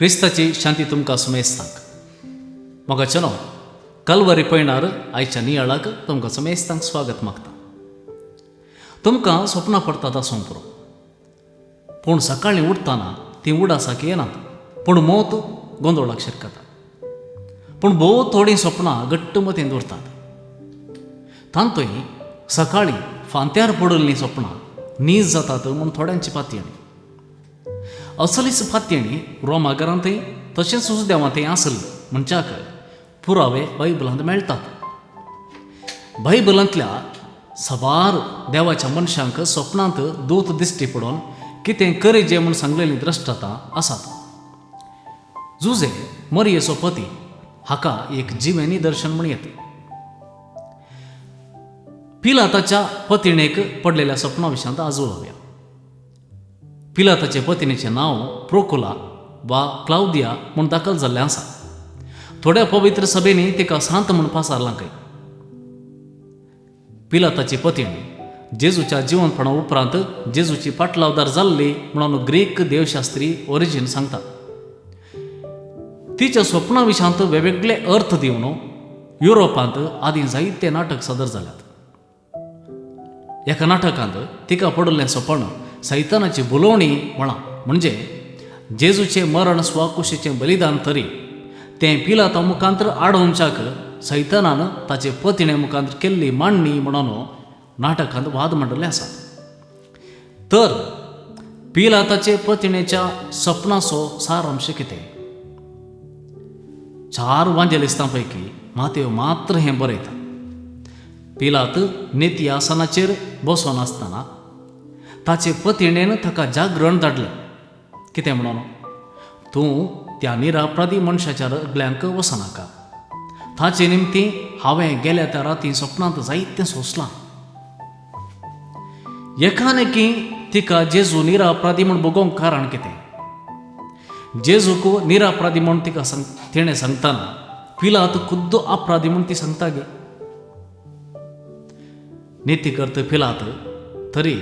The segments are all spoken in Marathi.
क्रिस्ताची शांती तुमकां सुमेस्तांक मोगाचेनो कल्वरी पयणार आयच्या नियाळाक तुमकां सुमेस्तांक स्वागत मागता. तुमकां स्वप्नां पडटात आसूं पुरो, पूण सकाळीं उठतना ती उडासाक येनात, पूण मोत गोंदळाक शिरकता. पूण भोव थोडीं स्वप्नां घट्ट मतींत उरतात. तांतूय सकाळीं फांत्यार पडिल्लीं स्वप्नां नीज जातात म्हूण थोड्यांची पातयणी. असलीच पातयणी रोमाघरांतय तशेंच सुजदेवांतय आसली म्हणच्याक पुरावे बायबलांत मेळटात. बायबलांतल्या सबार देवाच्या मनशांक स्वप्नांत दूत दिश्टी पडोवन कितें करीजे म्हूण सांगलेलीं द्रश्टतां आसात. जुजे मरियेचो पती हाका एक जिवें निदर्शन म्हूण येता. पिलाताच्या पत्नीक पडलेल्या स्वप्ना विशयांत आज उलोवया. पिलाताचे पत्नीचें नांव प्रोकुला वा क्लाउदिया म्हूण दाखल जाल्लें आसा. थोड्या पवित्र सभेनी तिका सांत म्हूण पासारलां खंय. पिलाताची पत्नी जेजूच्या जिवंतपणा उपरांत जेजूची पाटलावदार जाल्ली म्हणून ग्रीक देवशास्त्री ओरिजीन सांगता. तिच्या स्वप्ना विशयांत वेगवेगळे अर्थ दिवन युरोपांत आदीं जायते नाटक सादर जाल्यात. एका नाटकांत तिका पडिल्लें स्वप्न सैतानाची बुलोवणी म्हणजे जेजूचें मरण स्वकुशीचें बलिदान तरी तें पिलाता मुखांतर आडोवच्याक सैतानान ताचे पत्ने मुखांतर केल्ली मांडणी म्हणून नाटकांत वाद मांडले आसा. तर पिलाताचे पत्नेच्या स्वप्नाचो सारांश कितें? 4 वांजेलिस्तां पैकी मातेव मात्र हें बरयता. पिलात नित्य आसनाचेर बसोन आसतना ताचे पत्नेन ताका जागरण धाडलें. कितें म्हणून? तूं त्या निरापराधी मनशाच्या रगड्यांक वचनाका. ताचे निमतीं हांवें गेल्या त्या राती स्वप्नांत जायतें सोंसलां. एकानेकी तिका जेजू निरापराधी म्हूण बगोवंक कारण कितें? जेजूक निरापराधी म्हूण तिका तिणें सांगतना पिलात खुद्द अपराधी म्हूण ती सांगता गे. नीती करता पिलात तरी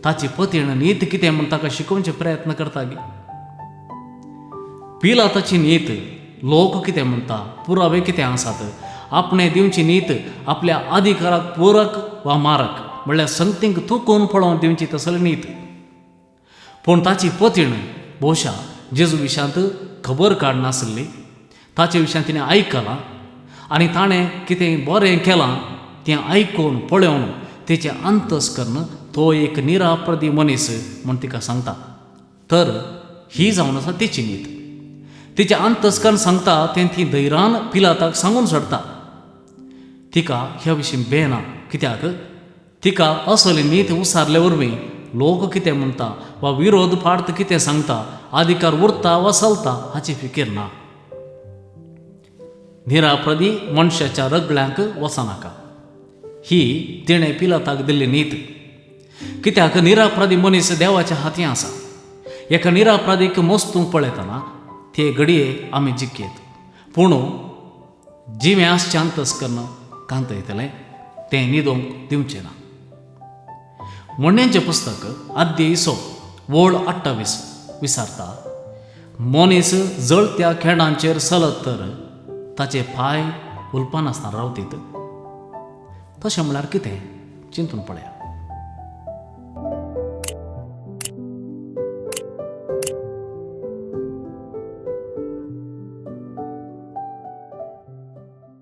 ताची पत्नी नीत कितें म्हूण ताका शिकोवचे प्रयत्न करता गे. पिलाताची नीत लोक कितें म्हणटा, पुरावे कितें आसात, आपणे दिवची नीत आपल्या अधिकाराक पूरक वा मारक म्हणल्यार संगतींक तुकून पळोवन दिवची तसली नीत. पूण ताची पत्नी भोवशा जेजू विशयांत खबर काडनासली. ताचे विशयांत तिणें आयकलां आनी ताणें कितें बरें केलां तें आयकून पळोवन तिचें अंतस्करण तो एक निरापराधी मनीस म्हूण तिका सांगता. तर ही जावन आसा तिची नीत. तिचें अंतस्करण सांगता तें ती धैर्यान पिलाताक सांगून सोडता. तिका ह्या विशीं भेना, कित्याक तिका असली नीत उसारले वरवीं लोक कितें म्हणटा वा विरोध पार्थ कितें सांगता, अधिकार उरता वा चलता हाची फिकीर ना. निरापराधी मनशाच्या रगड्यांक वचनाका ही तिणें पिलाताक दिल्ली नीत. कित्याक निरापराधी मनीस देवाच्या हातीं आसा. एका निरापराधीक मोस्तूंक पळयतना ते घडये आमी जिखेत, पूण जिवें आसचें अंतस्करण कांत येतलें तें न्हिदोवंक दिवचें ना. म्हणणेचें पुस्तक आद्य इसो वोळ 28 विचारता, मनीस जळत्या खेडांचेर चलत तर ताचे पांय उलपानासतना रावतीत. तशें म्हळ्यार कितें चिंतून पळया.